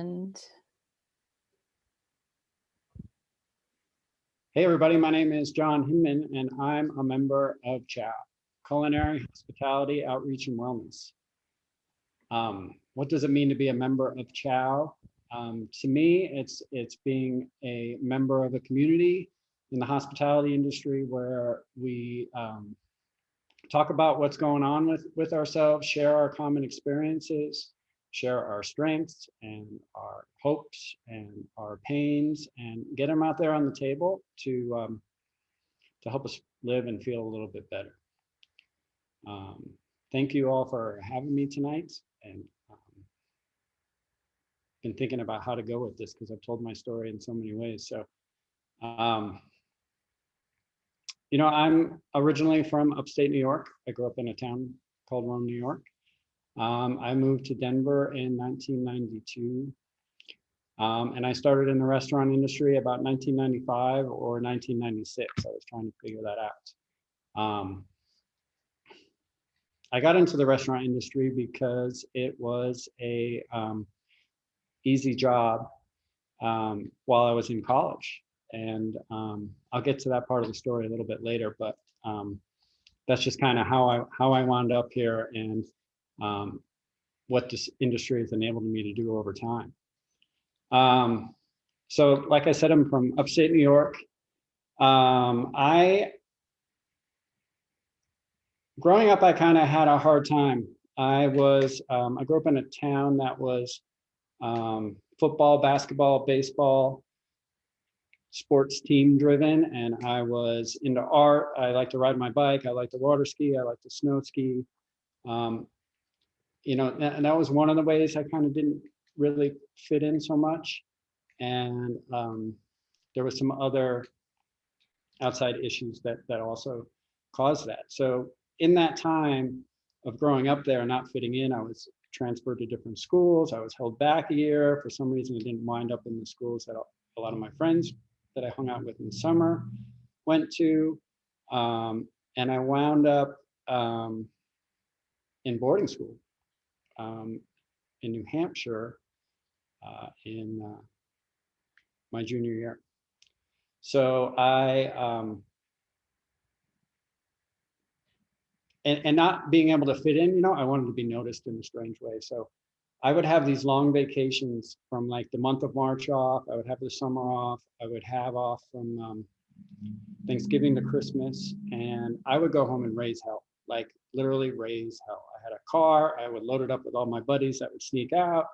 And Hey everybody, my name is John Hinman and I'm a member of CHOW, Culinary, Hospitality, Outreach and Wellness. What does it mean to be a member of CHOW? To me, it's being a member of a community in the hospitality industry where we talk about what's going on with ourselves, share our common experiences, share our strengths and our hopes and our pains, and get them out there on the table to help us live and feel a little bit better. Thank you all for having me tonight, and been thinking about how to go with this because I've told my story in so many ways. So, I'm originally from upstate New York. I grew up in a town called Rome, New York. I moved to Denver in 1992. And I started in the restaurant industry about 1995 or 1996. I was trying to figure that out. I got into the restaurant industry because it was a easy job while I was in college. And I'll get to that part of the story a little bit later, but that's just kind of how I wound up here, and what this industry has enabled me to do over time. So like I said, I'm from upstate New York. Growing up, I kind of had a hard time. I grew up in a town that was football, basketball, baseball, sports team driven, and I was into art. I like to ride my bike. I like to water ski. I like to snow ski. And that was one of the ways I kind of didn't really fit in so much. And there was some other outside issues that also caused that. So in that time of growing up there and not fitting in, I was transferred to different schools. I was held back a year. For some reason, I didn't wind up in the schools that a lot of my friends that I hung out with in the summer went to. And I wound up in boarding school in New Hampshire in my junior year. So and not being able to fit in, I wanted to be noticed in a strange way. So I would have these long vacations from like the month of March off. I would have the summer off. I would have off from Thanksgiving to Christmas, and I would go home and raise hell, like literally raise hell. I had a car. I would load it up with all my buddies that would sneak out.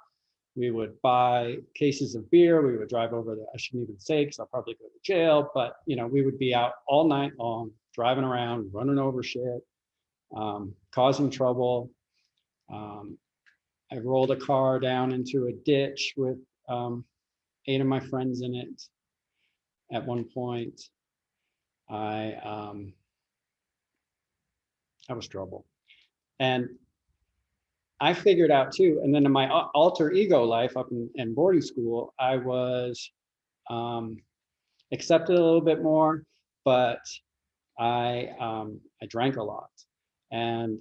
We would buy cases of beer. We would drive over I shouldn't even say because I'll probably go to jail, but we would be out all night long, driving around, running over shit, causing trouble. I rolled a car down into a ditch with 8 of my friends in it at one point. I was trouble. And I figured out too, and then in my alter ego life up in boarding school, I was accepted a little bit more, but I drank a lot. And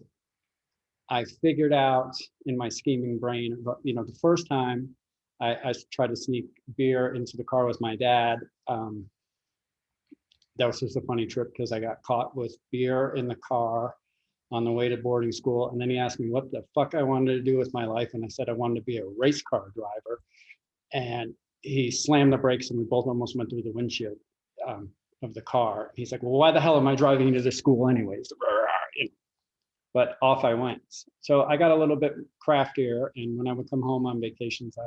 I figured out in my scheming brain, the first time I tried to sneak beer into the car with my dad. That was just a funny trip because I got caught with beer in the car on the way to boarding school. And then he asked me what the fuck I wanted to do with my life. And I said, I wanted to be a race car driver. And he slammed the brakes and we both almost went through the windshield of the car. He's like, well, why the hell am I driving into this school anyways? But off I went. So I got a little bit craftier. And when I would come home on vacations, I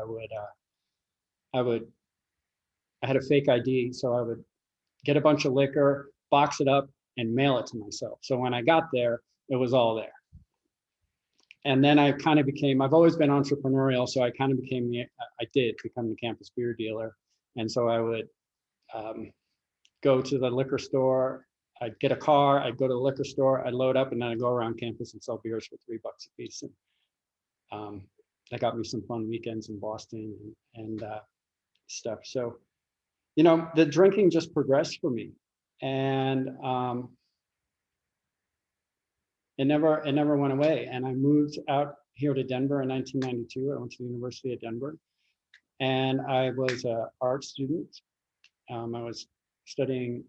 had a fake ID. So I would get a bunch of liquor, box it up, and mail it to myself. So when I got there, it was all there. And then I kind of I've always been entrepreneurial, so I kind of did become the campus beer dealer. And so I would go to the liquor store, I'd get a car, I'd go to the liquor store, I'd load up, and then I'd go around campus and sell beers for $3 a piece. And that got me some fun weekends in Boston and stuff. So, the drinking just progressed for me. And it never went away. And I moved out here to Denver in 1992. I went to the University of Denver. And I was an art student. I was studying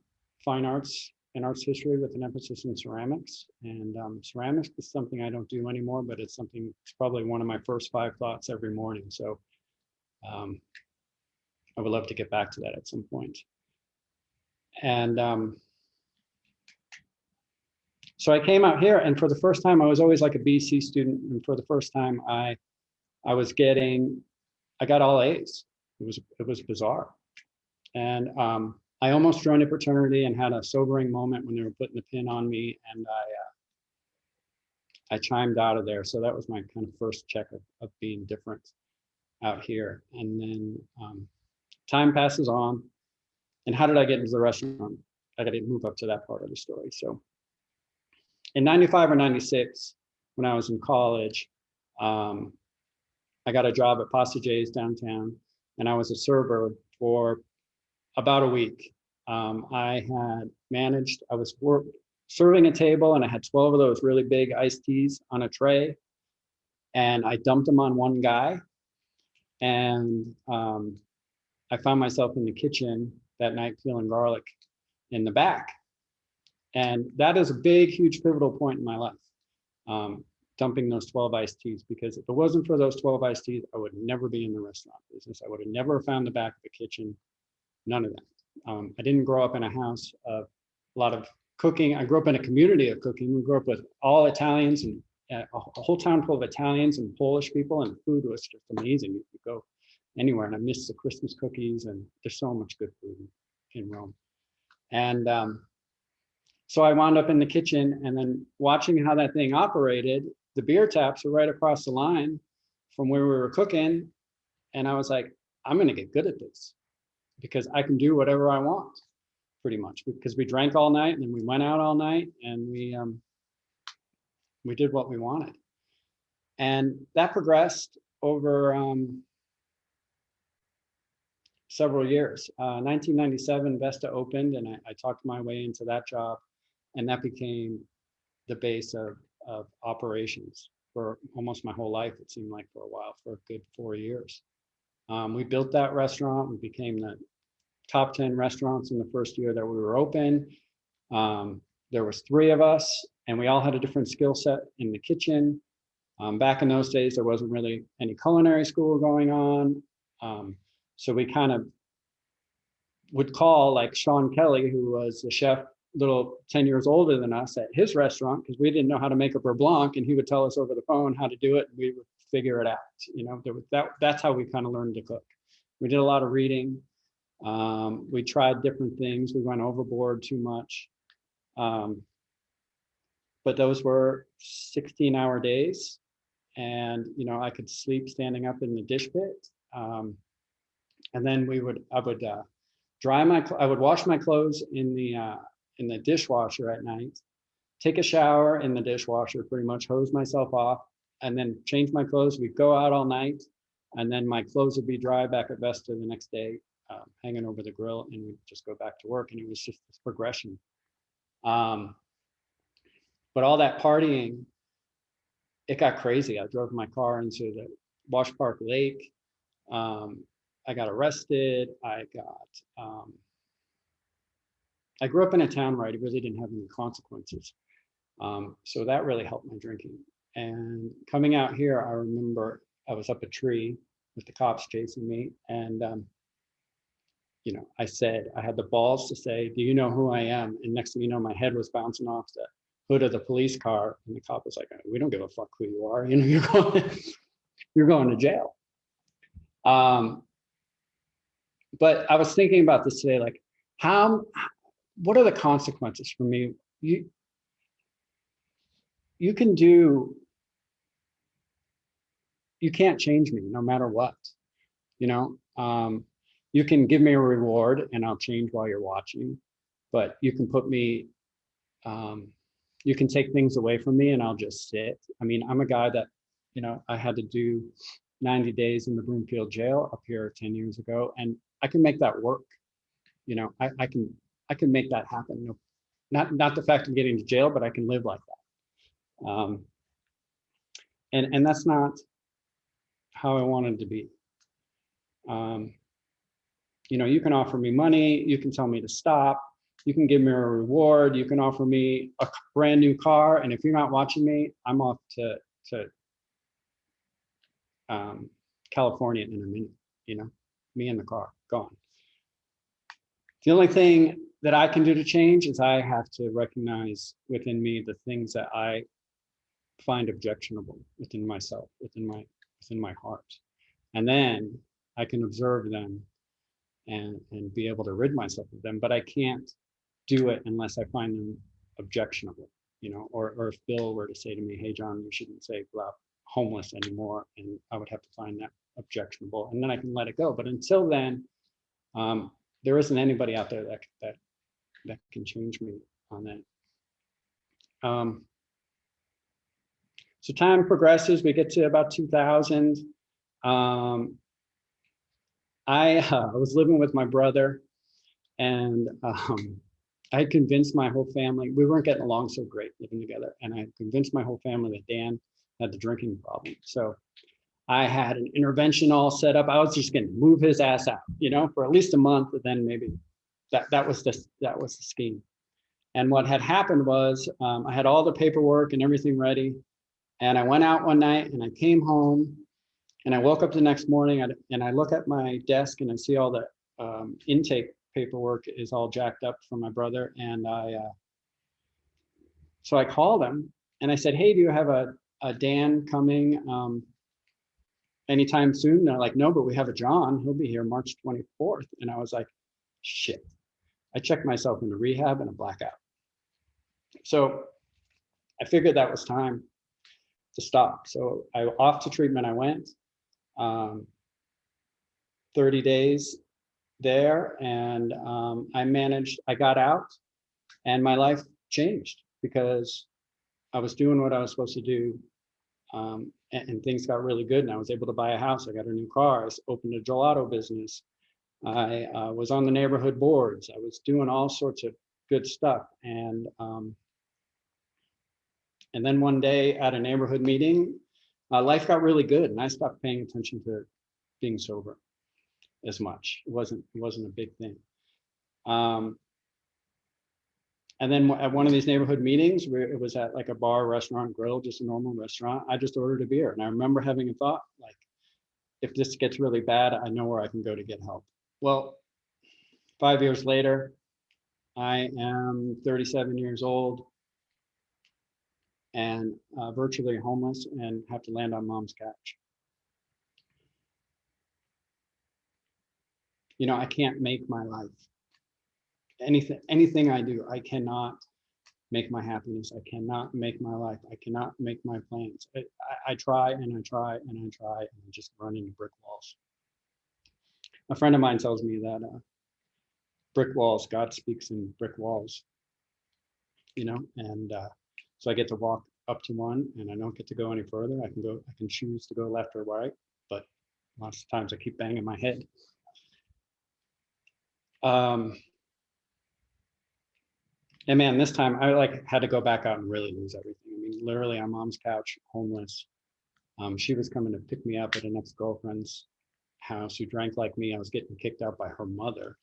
fine arts and arts history with an emphasis in ceramics. And ceramics is something I don't do anymore, but it's something, it's probably one of my first 5 thoughts every morning. So I would love to get back to that at some point. And so I came out here, and for the first time, I was always like a BC student. And for the first time, I got all A's. It was bizarre. And I almost joined a fraternity and had a sobering moment when they were putting the pin on me, and I chimed out of there. So that was my kind of first check of being different out here. And then time passes on. And how did I get into the restaurant? I got to move up to that part of the story. So in 95 or 96, when I was in college, I got a job at Pasta J's downtown, and I was a server for about a week. I had managed, I was serving a table, and I had 12 of those really big iced teas on a tray, and I dumped them on one guy. And I found myself in the kitchen that night peeling garlic in the back. And that is a big, huge pivotal point in my life, dumping those 12 iced teas, because if it wasn't for those 12 iced teas, I would never be in the restaurant business. I would have never found the back of the kitchen, none of that. I didn't grow up in a house of a lot of cooking. I grew up in a community of cooking. We grew up with all Italians, and a whole town full of Italians and Polish people, and food was just amazing. You could go anywhere, and I miss the Christmas cookies, and there's so much good food in Rome. And so I wound up in the kitchen, and then watching how that thing operated. The beer taps were right across the line from where we were cooking, and I was like, I'm going to get good at this, because I can do whatever I want, pretty much, because we drank all night, and then we went out all night, and we did what we wanted. And that progressed over several years. 1997, Vesta opened, and I talked my way into that job, and that became the base of operations for almost my whole life. It seemed like for a while, for a good 4 years. We built that restaurant. We became the top 10 restaurants in the first year that we were open. There was 3 of us, and we all had a different skill set in the kitchen. Back in those days, there wasn't really any culinary school going on. So we kind of would call like Sean Kelly, who was a chef, little 10 years older than us, at his restaurant, because we didn't know how to make a beurre blanc, and he would tell us over the phone how to do it, and we would figure it out. You know, that's how we kind of learned to cook. We did a lot of reading. We tried different things. We went overboard too much. But those were 16-hour days, and you know, I could sleep standing up in the dish pit. And then I would wash my clothes in the dishwasher at night, take a shower in the dishwasher, pretty much hose myself off, and then change my clothes. We'd go out all night, and then my clothes would be dry back at Vesta the next day, hanging over the grill, and we'd just go back to work. And it was just this progression. But all that partying, it got crazy. I drove my car into the Wash Park Lake. I got arrested. I grew up in a town where I really didn't have any consequences. So that really helped my drinking. And coming out here, I remember I was up a tree with the cops chasing me. And, you know, I had the balls to say, do you know who I am? And next thing you know, my head was bouncing off the hood of the police car. And the cop was like, we don't give a fuck who you are. You know, you're going to jail. But I was thinking about this today, like what are the consequences for me? You can't change me no matter what, you know. You can give me a reward and I'll change while you're watching, but you can put me, you can take things away from me and I'll just sit. I mean, I'm a guy that, you know, I had to do 90 days in the Broomfield jail up here 10 years ago, and I can make that work. You know, I can make that happen. You know, not the fact of getting to jail, but I can live like that. And that's not how I wanted to be. You know, you can offer me money, you can tell me to stop, you can give me a reward, you can offer me a brand new car, and if you're not watching me, I'm off to California in a minute, you know, me in the car, gone. The only thing that I can do to change is I have to recognize within me the things that I find objectionable within myself, within my heart. And then I can observe them and be able to rid myself of them, but I can't do it unless I find them objectionable, you know, or if Bill were to say to me, hey, John, you shouldn't say homeless anymore. And I would have to find that objectionable, and then I can let it go. But until then, there isn't anybody out there that can change me on that. So time progresses, we get to about 2000. I was living with my brother, and I convinced my whole family, we weren't getting along so great living together, and I convinced my whole family that Dan had the drinking problem. So I had an intervention all set up. I was just going to move his ass out, you know, for at least a month, and then maybe that was the scheme. And what had happened was I had all the paperwork and everything ready, and I went out one night and I came home, and I woke up the next morning and I look at my desk and I see all the intake paperwork is all jacked up from my brother. And so I called him and I said, hey, do you have a Dan coming anytime soon? And they're like, no, but we have a John, he'll be here March 24th. And I was like, shit. I checked myself into rehab and a blackout. So I figured that was time to stop. So off to treatment I went. 30 days there, and I got out, and my life changed because I was doing what I was supposed to do, and things got really good, and I was able to buy a house. I got a new car. I opened a gelato business. I was on the neighborhood boards. I was doing all sorts of good stuff, and then one day at a neighborhood meeting, life got really good, and I stopped paying attention to being sober as much. It wasn't a big thing. And then at one of these neighborhood meetings, where it was at like a bar, restaurant, grill, just a normal restaurant, I just ordered a beer. And I remember having a thought, like, if this gets really bad, I know where I can go to get help. Well, 5 years later, I am 37 years old and virtually homeless and have to land on mom's couch. You know, I can't make my life. Anything I do, I cannot make my happiness. I cannot make my life. I cannot make my plans. I try and I try and I try, and I just run into brick walls. A friend of mine tells me that brick walls, God speaks in brick walls, you know, and so I get to walk up to one, and I don't get to go any further. I can choose to go left or right, but lots of times I keep banging my head. And man, this time I had to go back out and really lose everything. I mean, literally on mom's couch, homeless. She was coming to pick me up at an ex-girlfriend's house who drank like me. I was getting kicked out by her mother.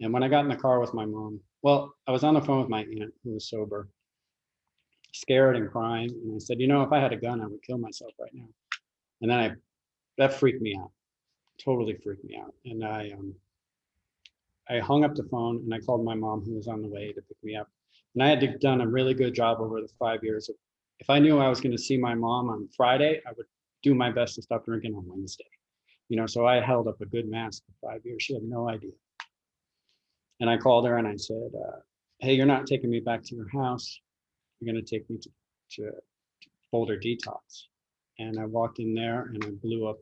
And when I got in the car with my mom, well, I was on the phone with my aunt who was sober, scared and crying. And I said, you know, if I had a gun, I would kill myself right now. And then that freaked me out, totally freaked me out. And I hung up the phone and I called my mom, who was on the way to pick me up. And I had done a really good job over the 5 years of, if I knew I was going to see my mom on Friday, I would do my best to stop drinking on Wednesday. You know, so I held up a good mask for 5 years. She had no idea. And I called her and I said, hey, you're not taking me back to your house. You're going to take me to Boulder Detox. And I walked in there and I blew a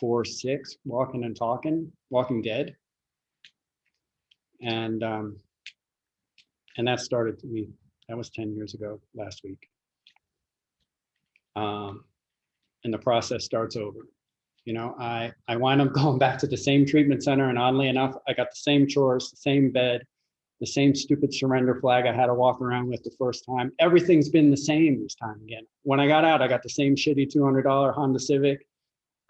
.46, walking and talking, walking dead. And that started to me. That was 10 years ago last week. And the process starts over. You know, I wind up going back to the same treatment center, and oddly enough, I got the same chores, the same bed, the same stupid surrender flag I had to walk around with the first time. Everything's been the same this time again. When I got out, I got the same shitty $200 Honda Civic.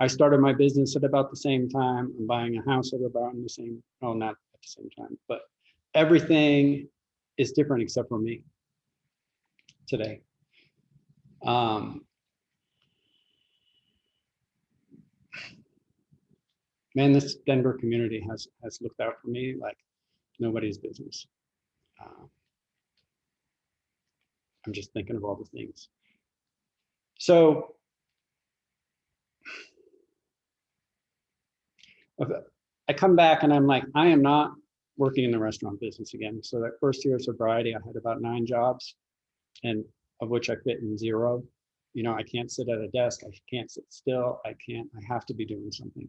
I started my business at about the same time. I'm buying a house at about the same, oh, not at the same time, but everything is different except for me today. Man, this Denver community has looked out for me like nobody's business. I'm just thinking of all the things. So I come back and I'm like, I am not working in the restaurant business again. So that first year of sobriety, I had about 9 jobs, and of which I fit in 0. You know, I can't sit at a desk. I can't sit still. I have to be doing something.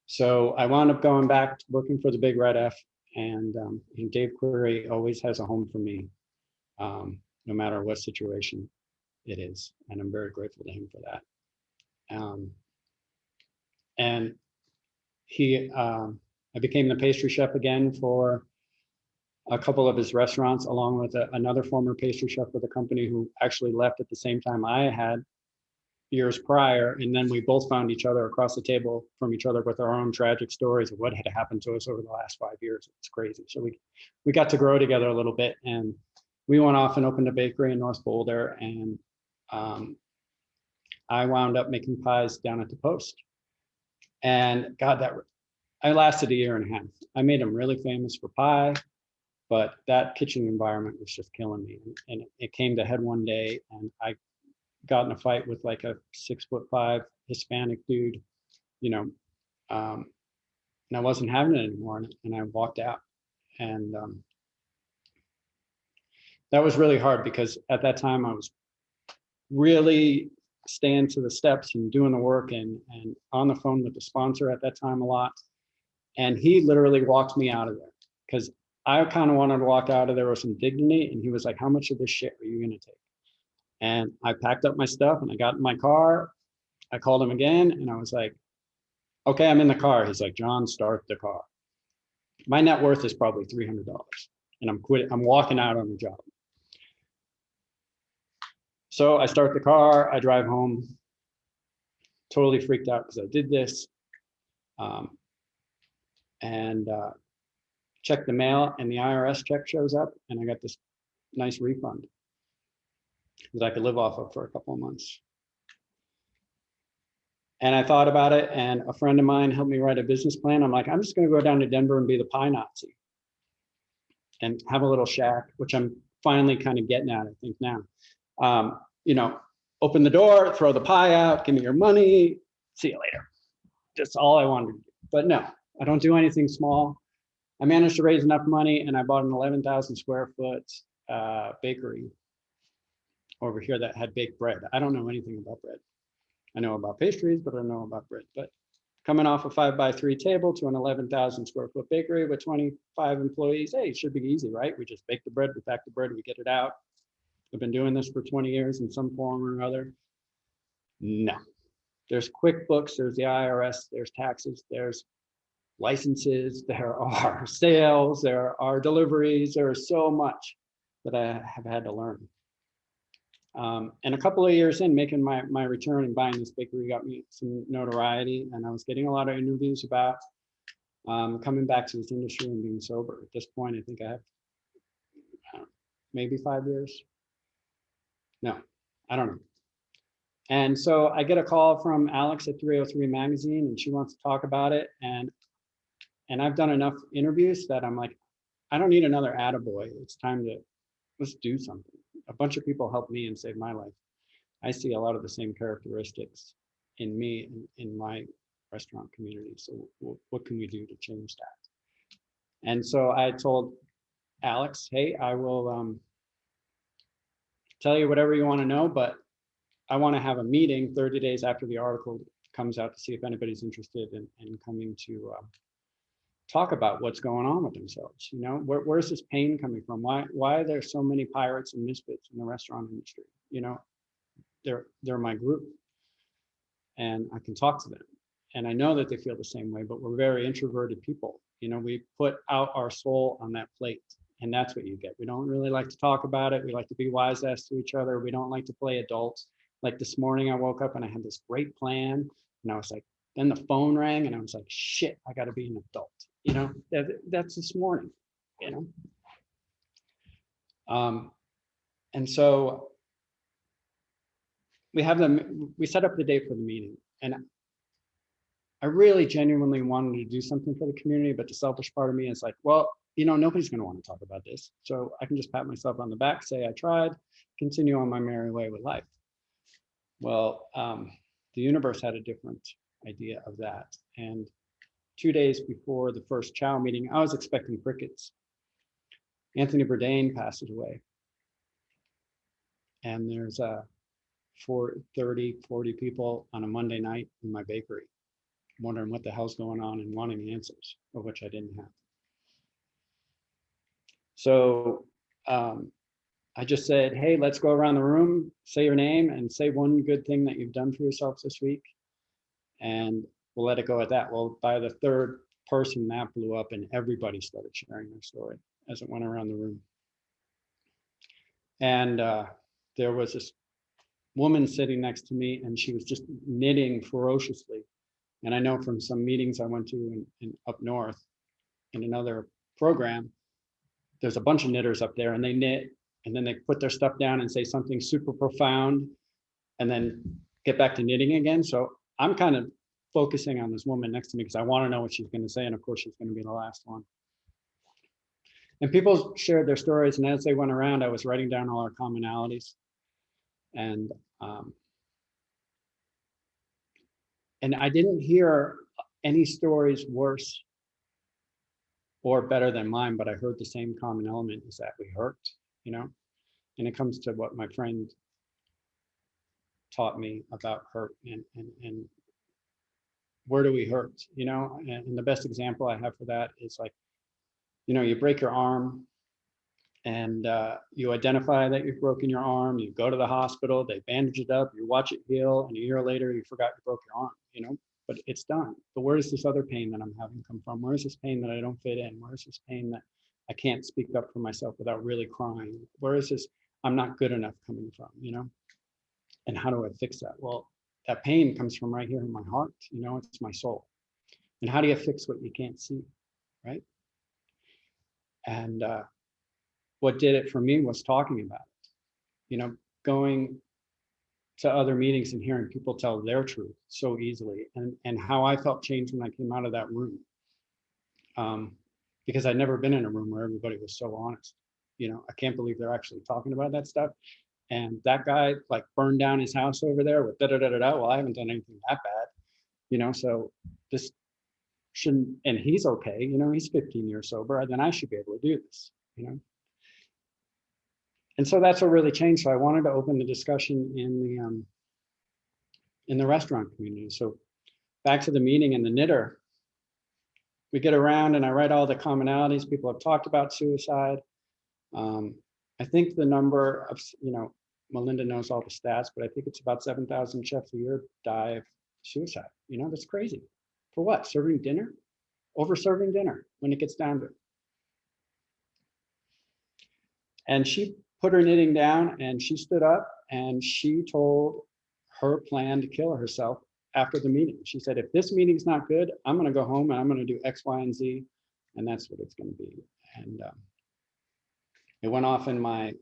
So I wound up going back to working for the Big Red F, and Dave Query always has a home for me, no matter what situation it is. And I'm very grateful to him for that. And I became the pastry chef again for a couple of his restaurants, along with another former pastry chef with a company who actually left at the same time I had years prior. And then we both found each other across the table from each other with our own tragic stories of what had happened to us over the last 5 years. It's crazy. So we got to grow together a little bit, and we went off and opened a bakery in North Boulder. And I wound up making pies down at the Post. And God, I lasted 1.5 years. I made them really famous for pie, but that kitchen environment was just killing me. And it came to head one day, and I got in a fight with like a 6'5" Hispanic dude, you know, and I wasn't having it anymore. And I walked out. And that was really hard, because at that time I was really staying to the steps and doing the work, and on the phone with the sponsor at that time a lot. And he literally walked me out of there, because I kind of wanted to walk out of there with some dignity. And he was like, how much of this shit are you going to take? And I packed up my stuff and I got in my car. I called him again and I was like, okay, I'm in the car. He's like, John, start the car. My net worth is probably $300, and I'm quitting. I'm walking out on the job. So I start the car, I drive home, totally freaked out because I did this. And check the mail, and the IRS check shows up, and I got this nice refund that I could live off of for a couple of months. And I thought about it, and a friend of mine helped me write a business plan. I'm like, I'm just going to go down to Denver and be the pie Nazi and have a little shack, which I'm finally kind of getting at, I think now. You know, open the door, throw the pie out, give me your money, see you later. That's all I wanted to do. But no, I don't do anything small. I managed to raise enough money, and I bought an 11,000 square foot bakery over here that had baked bread. I don't know anything about bread. I know about pastries, but I don't know about bread. But coming off a 5x3 table to an 11,000 square foot bakery with 25 employees, hey, it should be easy, right? We just bake the bread, we pack the bread, we get it out. I've been doing this for 20 years in some form or other. No. There's QuickBooks, there's the IRS, there's taxes, there's licenses, there are sales, there are deliveries, there is so much that I have had to learn. And a couple of years in, making my return and buying this bakery got me some notoriety, and I was getting a lot of interviews about coming back to this industry and being sober. At this point, I think I have maybe 5 years. No, I don't know. And so I get a call from Alex at 303 Magazine, and she wants to talk about it. And I've done enough interviews that I'm like, I don't need another attaboy. It's time to, let's do something. A bunch of people helped me and saved my life. I see a lot of the same characteristics in me in my restaurant community. So what can we do to change that? And so I told Alex, hey, I will tell you whatever you want to know, but I want to have a meeting 30 days after the article comes out to see if anybody's interested in coming to talk about what's going on with themselves. You know, where's this pain coming from? Why are there so many pirates and misfits in the restaurant industry? You know, they're my group, and I can talk to them, and I know that they feel the same way. But we're very introverted people. You know, we put out our soul on that plate, and that's what you get. We don't really like to talk about it. We like to be wise ass to each other. We don't like to play adults. Like this morning, I woke up and I had this great plan. And I was like, then the phone rang and I was like, shit, I got to be an adult. You know, that's this morning, you know? And so we set up the date for the meeting, and I really genuinely wanted to do something for the community, but the selfish part of me is like, well, you know, nobody's going to want to talk about this. So I can just pat myself on the back, say I tried, continue on my merry way with life. Well, the universe had a different idea of that. And 2 days before the first CHOW meeting, I was expecting crickets. Anthony Bourdain passes away. And there's 40 people on a Monday night in my bakery, wondering what the hell's going on and wanting answers, of which I didn't have. So I just said, hey, let's go around the room, say your name, and say one good thing that you've done for yourself this week. And we'll let it go at that. Well, by the third person, that blew up, and everybody started sharing their story as it went around the room. And there was this woman sitting next to me, and she was just knitting ferociously. And I know from some meetings I went to in up north in another program, there's a bunch of knitters up there, and they knit, and then they put their stuff down and say something super profound, and then get back to knitting again. So I'm kind of focusing on this woman next to me because I want to know what she's going to say, and of course she's going to be the last one. And people shared their stories, and as they went around, I was writing down all our commonalities, and I didn't hear any stories worse or better than mine, but I heard the same common element, is that we hurt, you know. And it comes to what my friend taught me about hurt, and where do we hurt, you know. And the best example I have for that is, like, you know, you break your arm, and you identify that you've broken your arm, you go to the hospital, they bandage it up, you watch it heal, and a year later you forgot you broke your arm, you know. But it's done. But where does this other pain that I'm having come from? Where is this pain that I don't fit in? Where is this pain that I can't speak up for myself without really crying? Where is this I'm not good enough coming from, you know? And how do I fix that? Well, that pain comes from right here in my heart, you know, it's my soul. And how do you fix what you can't see, right? And what did it for me was talking about it, you know, going to other meetings and hearing people tell their truth so easily, and how I felt changed when I came out of that room. Because I'd never been in a room where everybody was so honest. You know, I can't believe they're actually talking about that stuff. And that guy, like, burned down his house over there with da-da-da-da-da. Well, I haven't done anything that bad, you know, so this shouldn't, and he's okay, you know, he's 15 years sober, then I should be able to do this, you know. And so that's what really changed. So I wanted to open the discussion in the restaurant community. So back to the meeting and the knitter, we get around and I write all the commonalities. People have talked about suicide. I think the number of, you know, Melinda knows all the stats, but I think it's about 7,000 chefs a year die of suicide. You know, that's crazy. For what? Serving dinner? Over serving dinner when it gets down to it. And she put her knitting down and she stood up and she told her plan to kill herself after the meeting. She said, if this meeting's not good, I'm going to go home and I'm going to do X, Y, and Z. And that's what it's going to be. And it went off in my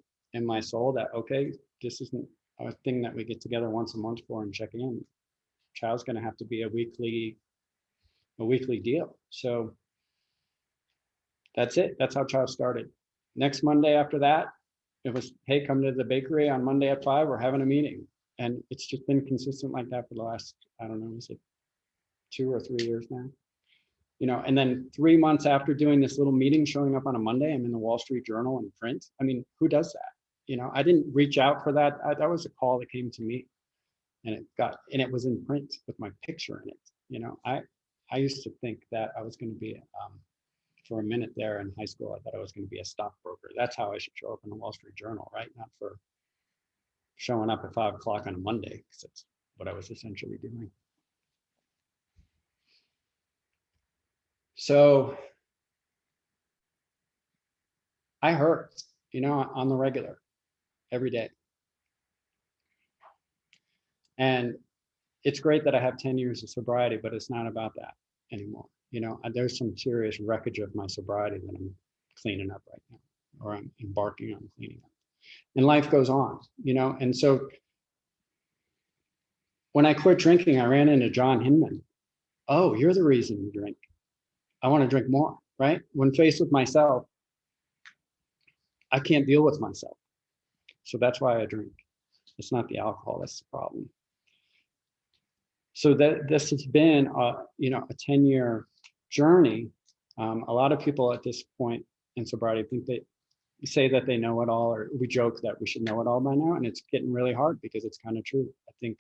soul that, okay, this isn't a thing that we get together once a month for and check in. CHOW's going to have to be a weekly deal. So that's it. That's how CHOW started. Next Monday after that, it was, hey, come to the bakery on Monday at 5, we're having a meeting. And it's just been consistent like that for the last, I don't know, is it 2 or 3 years now? You know, and then 3 months after doing this little meeting, showing up on a Monday, I'm in the Wall Street Journal in print. I mean, who does that? You know, I didn't reach out for that. That was a call that came to me, and it was in print with my picture in it. You know, I used to think that I was going to be, for a minute there in high school, I thought I was going to be a stockbroker. That's how I should show up in the Wall Street Journal, right? Not for showing up at 5 o'clock on a Monday, because that's what I was essentially doing. So I hurt, you know, on the regular, every day. And it's great that I have 10 years of sobriety, but it's not about that anymore. You know, there's some serious wreckage of my sobriety that I'm cleaning up right now, or I'm embarking on cleaning up. And life goes on, you know. And so when I quit drinking, I ran into John Hinman. Oh, you're the reason you drink. I want to drink more, right? When faced with myself, I can't deal with myself. So that's why I drink. It's not the alcohol, that's the problem. So that this has been you know, a 10-year journey. A lot of people at this point in sobriety think they say that they know it all, or we joke that we should know it all by now, and it's getting really hard because it's kind of true. I think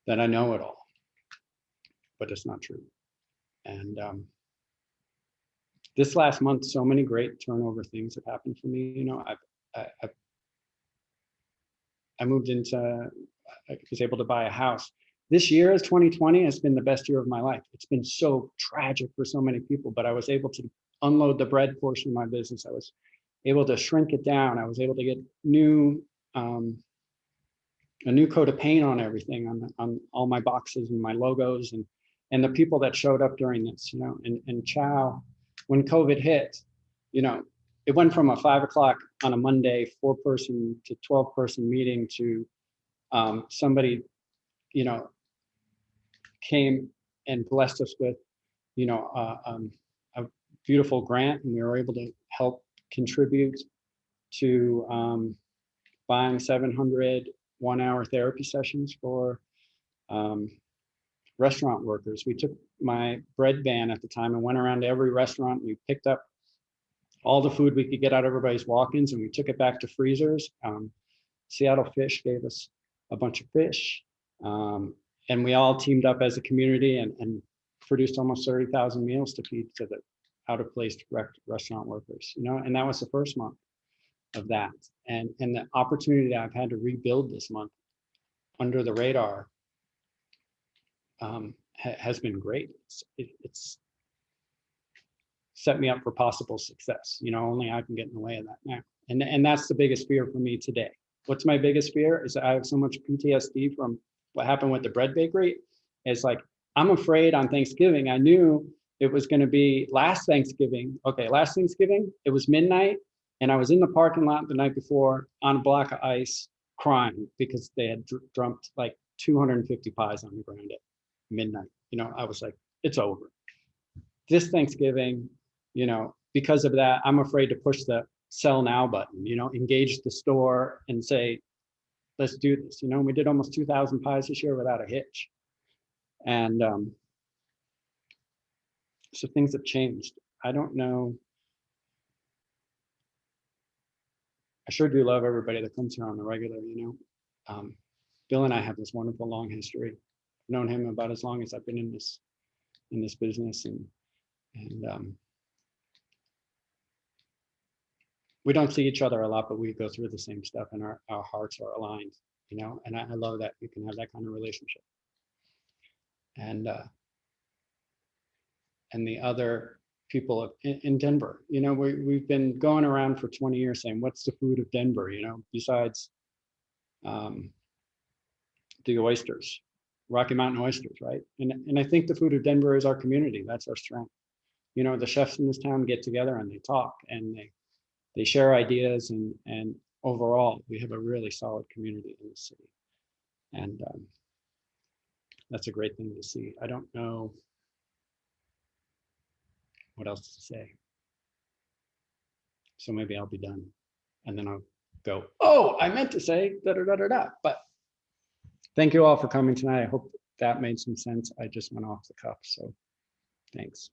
that I know it all, but it's not true. And this last month, so many great turnover things have happened for me. You know, I moved into, I was able to buy a house. This year, 2020, has been the best year of my life. It's been so tragic for so many people, but I was able to unload the bread portion of my business. I was able to shrink it down. I was able to get a new coat of paint on everything, on all my boxes and my logos, and the people that showed up during this, you know. And CHOW, when COVID hit, you know, it went from a 5 o'clock on a Monday 4-person to 12-person meeting to somebody, you know, came and blessed us with, you know, a beautiful grant, and we were able to help contribute to buying 700 one-hour therapy sessions for restaurant workers. We took my bread van at the time and went around to every restaurant. We picked up all the food we could get out of everybody's walk-ins, and we took it back to freezers. Seattle Fish gave us a bunch of fish, and we all teamed up as a community and produced almost 30,000 meals to feed to the out-of-place restaurant workers, you know. And that was the first month of that, and the opportunity that I've had to rebuild this month under the radar has been great. It's set me up for possible success. You know, only I can get in the way of that now. And that's the biggest fear for me today. What's my biggest fear is that I have so much PTSD from what happened with the bread bakery. It's like, I'm afraid on Thanksgiving, I knew it was going to be last Thanksgiving. Okay, last Thanksgiving, it was midnight, and I was in the parking lot the night before on a block of ice crying because they had dumped like 250 pies on the ground at midnight. You know, I was like, it's over. This Thanksgiving, you know, because of that, I'm afraid to push the sell now button, you know, engage the store and say, let's do this. You know, we did almost 2,000 pies this year without a hitch. And so things have changed. I don't know. I sure do love everybody that comes here on the regular, you know. Bill and I have this wonderful long history. I've known him about as long as I've been in this business, and we don't see each other a lot, but we go through the same stuff, and our hearts are aligned, you know. And I love that you can have that kind of relationship. And the other people in Denver, you know, we've been going around for 20 years saying, what's the food of Denver, you know, besides the oysters, Rocky Mountain oysters, right? And I think the food of Denver is our community. That's our strength. You know, the chefs in this town get together and they talk and they share ideas, and overall, we have a really solid community in the city. And that's a great thing to see. I don't know what else to say. So maybe I'll be done, and then I'll go, oh, I meant to say da da da da da. But thank you all for coming tonight. I hope that made some sense. I just went off the cuff, so thanks.